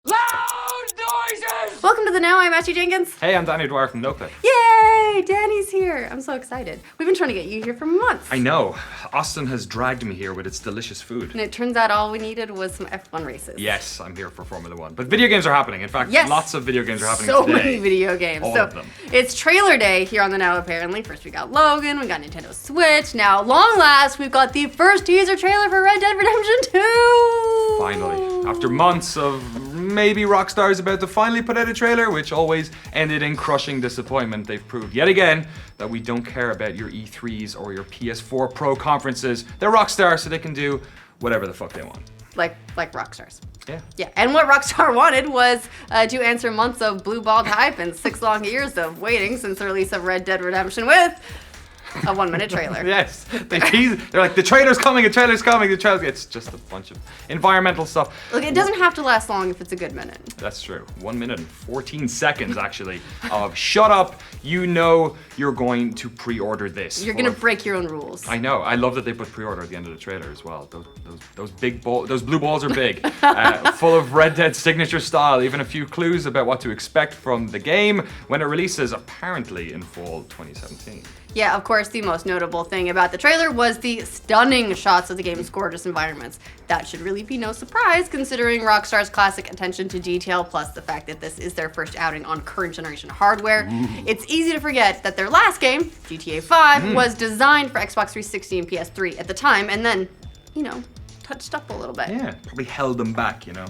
Loud noises! Welcome to the Now. I'm Matthew Jenkins. Hey, I'm Danny Dwyer from NoClip. Yay! Danny's here. I'm so excited. We've been trying to get you here for months. I know. Austin has dragged me here with its delicious food. And it turns out all we needed was some F1 races. Yes, I'm here for Formula One. But video games are happening. In fact, Yes. lots of video games are happening So today. many video games. All so of them. It's trailer day here on the Now, apparently. First we got Logan, we got Nintendo Switch. Now, long last, we've got the first teaser trailer for Red Dead Redemption 2! Finally. After months of maybe Rockstar is about to finally put out a trailer, which always ended in crushing disappointment, they've proved yet again that we don't care about your E3s or your PS4 Pro conferences. They're Rockstar, so they can do whatever the fuck they want. Like Rockstars. Yeah. Yeah, and what Rockstar wanted was to answer months of blue-balled hype and 6 long years of waiting since the release of Red Dead Redemption with a 1-minute trailer. Yes, they're like, the trailer's coming, it's just a bunch of environmental stuff. Look, it doesn't have to last long if it's a good minute. That's true. 1 minute and 14 seconds, actually, of shut up, you know you're going to pre-order this. You're gonna break your own rules. I know. I love that they put pre-order at the end of the trailer as well. Those big those blue balls are big, full of Red Dead signature style. Even a few clues about what to expect from the game when it releases, apparently in fall 2017. Yeah, of course, the most notable thing about the trailer was the stunning shots of the game's gorgeous environments. That should really be no surprise, considering Rockstar's classic attention to detail, plus the fact that this is their first outing on current generation hardware. It's easy to forget that their last game, GTA 5, was designed for Xbox 360 and PS3 at the time, and then, you know, touched up a little bit. Yeah, probably held them back, you know.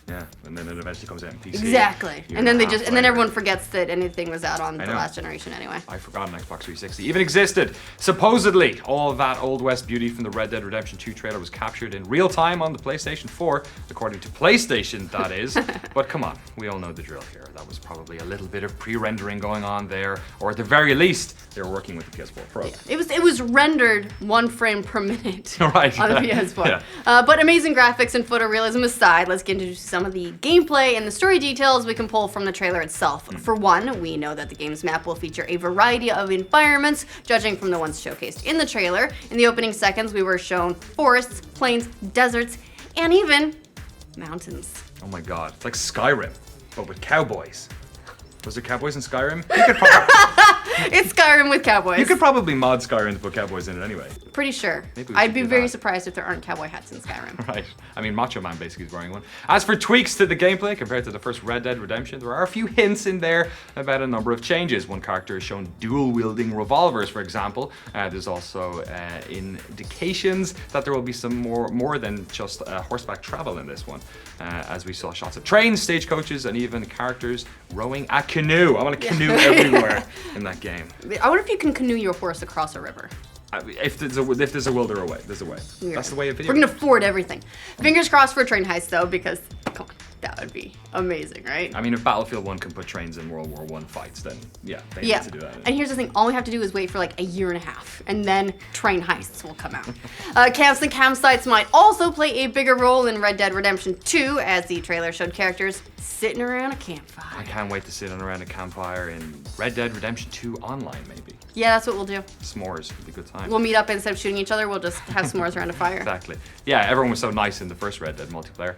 Yeah, and then it eventually comes out in PC. Exactly. Year And then a half then later. everyone forgets that anything was out on the know. last generation anyway. I forgot an Xbox 360 even existed. Supposedly, all of that Old West beauty from the Red Dead Redemption 2 trailer was captured in real time on the PlayStation 4, according to PlayStation, that is. But come on, we all know the drill here. That was probably a little bit of pre-rendering going on there, or at the very least, they were working with the PS4 Pro. Yeah. It was rendered 1 frame per minute Right. on the PS4. Yeah. But amazing graphics and photorealism aside, let's get into some of the gameplay and the story details we can pull from the trailer itself. For one, we know that the game's map will feature a variety of environments, judging from the ones showcased in the trailer. In the opening seconds, we were shown forests, plains, deserts, and even mountains. Oh my god, it's like Skyrim, but with cowboys. Was there cowboys in Skyrim? You could probably, It's Skyrim with cowboys. you could probably mod Skyrim to put cowboys in it anyway. Pretty sure. Maybe we I'd should be do very that. surprised if there aren't cowboy hats in Skyrim. Right. I mean, Macho Man basically is wearing one. As for tweaks to the gameplay compared to the first Red Dead Redemption, there are a few hints in there about a number of changes. One character is shown dual-wielding revolvers, for example. There's also indications that there will be some more than just horseback travel in this one, as we saw shots of trains, stagecoaches, and even characters rowing a canoe. I want a canoe everywhere in that game. I wonder if you can canoe your horse across a river. If there's a will, there's a way. There's a way. Yeah. That's the way of video. We're gonna afford everything. Fingers crossed for a train heist though, because come on, that would be amazing, right? I mean, if Battlefield 1 can put trains in World War I fights, then yeah, they need to do that. And here's the thing, all we have to do is wait for like a year and a half, and then train heists will come out. Camps and campsites might also play a bigger role in Red Dead Redemption 2, as the trailer showed characters sitting around a campfire. I can't wait to sit around a campfire in Red Dead Redemption 2 online, maybe. Yeah, that's what we'll do. S'mores would be a good time. We'll meet up instead of shooting each other, we'll just have s'mores around a fire. Exactly. Yeah, everyone was so nice in the first Red Dead multiplayer.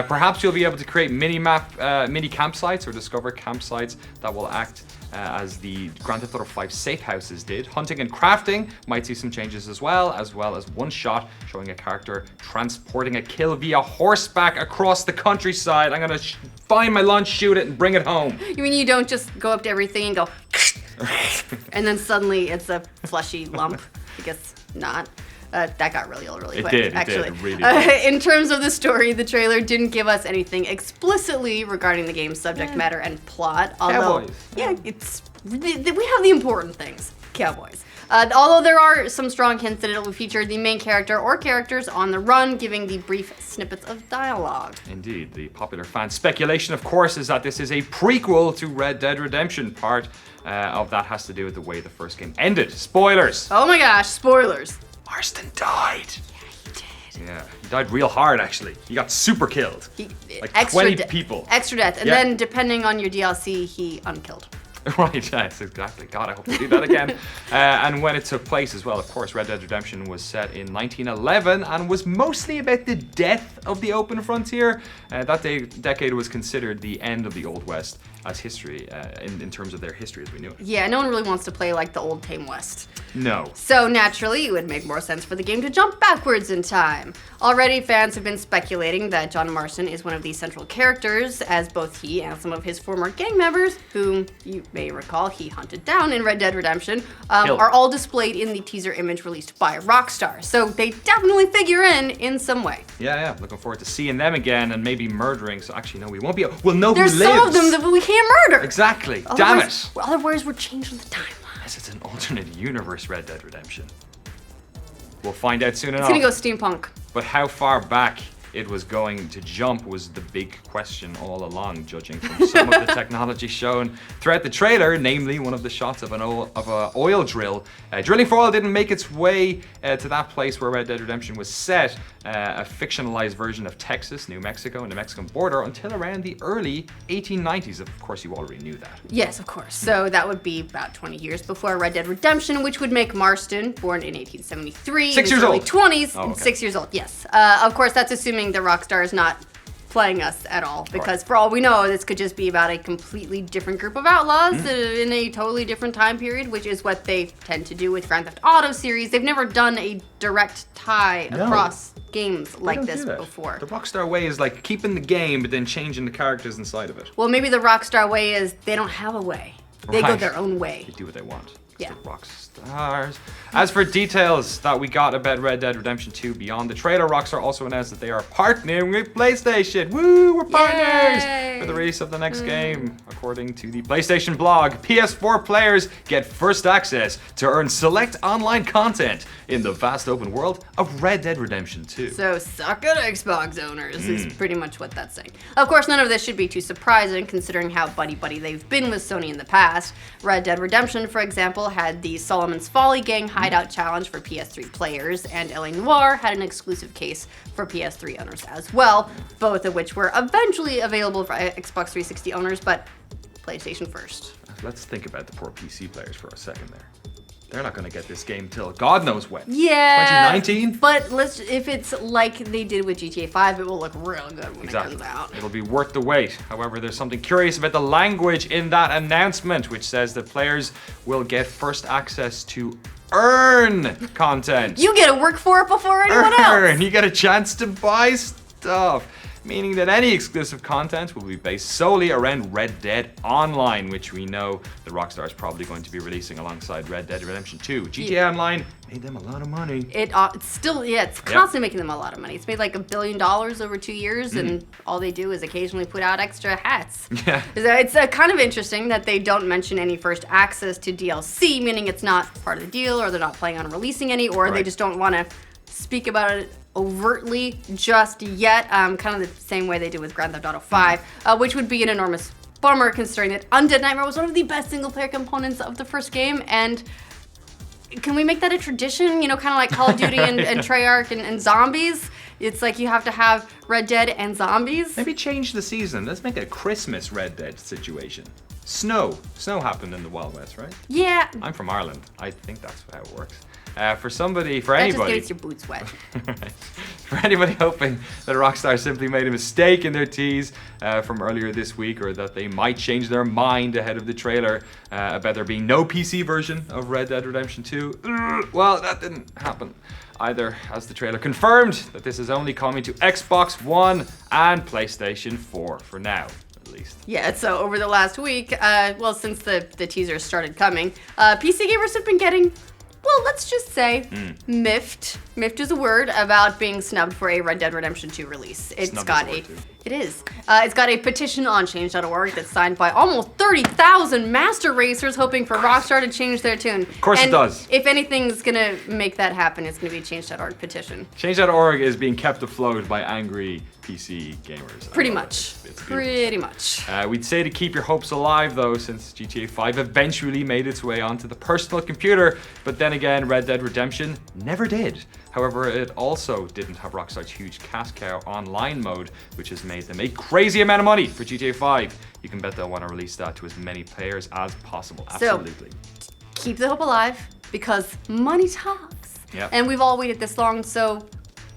Perhaps you'll be able to create mini campsites or discover campsites that will act as the Grand Theft Auto 5 safe houses did. Hunting and crafting might see some changes as well as one shot showing a character transporting a kill via horseback across the countryside. I'm gonna find my lunch, shoot it, and bring it home. You mean you don't just go up to everything and go, and then suddenly it's a fleshy lump? I guess not. That got really old really quick, actually. It really did. In terms of the story, the trailer didn't give us anything explicitly regarding the game's subject matter and plot. Although, Cowboys. yeah, we have the important things. Cowboys. Although there are some strong hints that it will feature the main character or characters on the run, giving the brief snippets of dialogue. Indeed, the popular fan speculation, of course, is that this is a prequel to Red Dead Redemption. Part of that has to do with the way the first game ended. Spoilers! Oh my gosh, spoilers. Marston died. Yeah, he did. Yeah, he died real hard, actually. He got super killed. Like Extra 20 de- people. Extra death. And Yeah. then, depending on your DLC, he unkilled. Right, yes, exactly. God, I hope they do that again. And when it took place as well, of course, Red Dead Redemption was set in 1911 and was mostly about the death of the open frontier. That decade was considered the end of the Old West as history, in terms of their history as we knew it. Yeah, no one really wants to play like the old tame West. No. So naturally, it would make more sense for the game to jump backwards in time. Already, fans have been speculating that John Marston is one of the central characters, as both he and some of his former gang members, whom you may recall he hunted down in Red Dead Redemption, are all displayed in the teaser image released by Rockstar. So they definitely figure in some way. Yeah. Looking forward to seeing them again and maybe murdering. So actually, no, we won't be. We'll know There's who lives. some of them that we can't murder. Exactly. Damn it. Otherwise, we're changing the timeline. Yes, it's an alternate universe Red Dead Redemption. We'll find out soon enough. It's gonna go steampunk. But how far back it was going to jump was the big question all along, judging from some of the technology shown throughout the trailer, namely one of the shots of an oil drill. Drilling for oil didn't make its way to that place where Red Dead Redemption was set, a fictionalized version of Texas, New Mexico, and the Mexican border until around the early 1890s. Of course, you already knew that. Yes, of course. So that would be about 20 years before Red Dead Redemption, which would make Marston, born in 1873, 6 in his years early old. 20s, Oh, okay. 6 years old, yes. Of course, that's assuming the Rockstar is not playing us at all, because for all we know, this could just be about a completely different group of outlaws in a totally different time period, which is what they tend to do with Grand Theft Auto series. They've never done a direct tie across games like this before. The Rockstar way is like keeping the game, but then changing the characters inside of it. Well, maybe the Rockstar way is they don't have a way. They go Right. their own way. They do what they want. Yeah. The Rockstars. As for details that we got about Red Dead Redemption 2 beyond the trailer, Rockstar also announced that they are partnering with PlayStation. Woo, we're partners! Yay! For the release of the next game. According to the PlayStation blog, PS4 players get first access to earn select online content in the vast open world of Red Dead Redemption 2. So suck it, Xbox owners, is pretty much what that's saying. Of course, none of this should be too surprising considering how buddy-buddy they've been with Sony in the past. Red Dead Redemption, for example, had the Solomon's Folly Gang Hideout Challenge for PS3 players, and L.A. Noire had an exclusive case for PS3 owners as well, both of which were eventually available for Xbox 360 owners, but PlayStation first. Let's think about the poor PC players for a second there. They're not going to get this game till God knows when. Yeah. 2019? But if it's like they did with GTA 5, it will look real good when it comes out. It'll be worth the wait. However, there's something curious about the language in that announcement, which says that players will get first access to earn content. You get to work for it before anyone Earn. else. You get a chance to buy stuff. Meaning that any exclusive content will be based solely around Red Dead Online, which we know the Rockstar is probably going to be releasing alongside Red Dead Redemption 2. GTA Online made them a lot of money. It's still, it's constantly making them a lot of money. It's made like $1 billion over 2 years, and all they do is occasionally put out extra hats. Yeah. So it's kind of interesting that they don't mention any first access to DLC, meaning it's not part of the deal, or they're not planning on releasing any, or they just don't want to speak about it overtly just yet, kind of the same way they did with Grand Theft Auto 5, which would be an enormous bummer considering that Undead Nightmare was one of the best single-player components of the first game, and can we make that a tradition? You know, kind of like Call of Duty and Treyarch and zombies? It's like you have to have Red Dead and zombies. Maybe change the season. Let's make it a Christmas Red Dead situation. Snow. Snow happened in the Wild West, right? Yeah. I'm from Ireland. I think that's how it works. For anybody, That just gets your boots wet. Right. For anybody hoping that Rockstar simply made a mistake in their tease from earlier this week, or that they might change their mind ahead of the trailer about there being no PC version of Red Dead Redemption 2, well, that didn't happen either, as the trailer confirmed that this is only coming to Xbox One and PlayStation 4 for now. Least. Yeah, so over the last week, since the teasers started coming, PC gamers have been getting, well, let's just say, miffed. Miffed is a word about being snubbed for a Red Dead Redemption 2 release. It is. It's got a petition on change.org that's signed by almost 30,000 master racers hoping for Rockstar to change their tune. Of course it does. If anything's gonna make that happen, it's gonna be a change.org petition. Change.org is being kept afloat by angry PC gamers. Pretty much. Pretty much. We'd say to keep your hopes alive, though, since GTA 5 eventually made its way onto the personal computer, but then again, Red Dead Redemption never did. However, it also didn't have Rockstar's huge cash cow online mode, which has made them a crazy amount of money for GTA 5. you can bet they'll want to release that to as many players as possible. So- Absolutely. Keep the hope alive because money talks. Yep. And we've all waited this long, so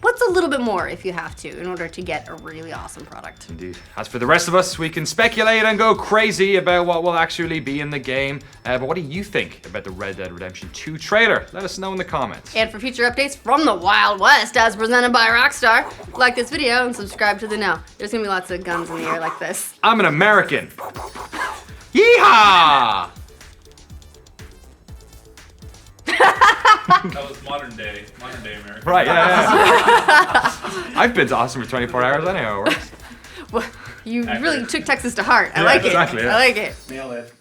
what's a little bit more if you have to in order to get a really awesome product? Indeed. As for the rest of us, we can speculate and go crazy about what will actually be in the game. But what do you think about the Red Dead Redemption 2 trailer? Let us know in the comments. And for future updates from the Wild West as presented by Rockstar, like this video and subscribe to the Know. There's gonna be lots of guns in the air like this. I'm an American. Yeehaw! That was modern day America. Right, yeah. I've been to Austin for 24 hours. I know how it works. Well, you Accurate. really took Texas to heart. I Yeah, like exactly, it. yeah. I like it. Nail it.